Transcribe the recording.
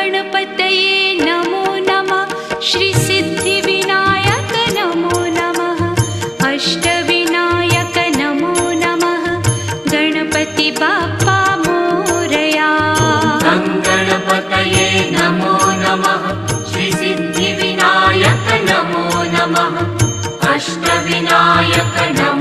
गणपतये नमो नमः। श्री सिद्धिविनायक नमो नमः। अष्टविनायक नमो नमः। गणपति बाप्पा मोरया। गणपतये नमो नमः। श्री सिद्धिविनायक नमो नमः। अष्टविनायक नमो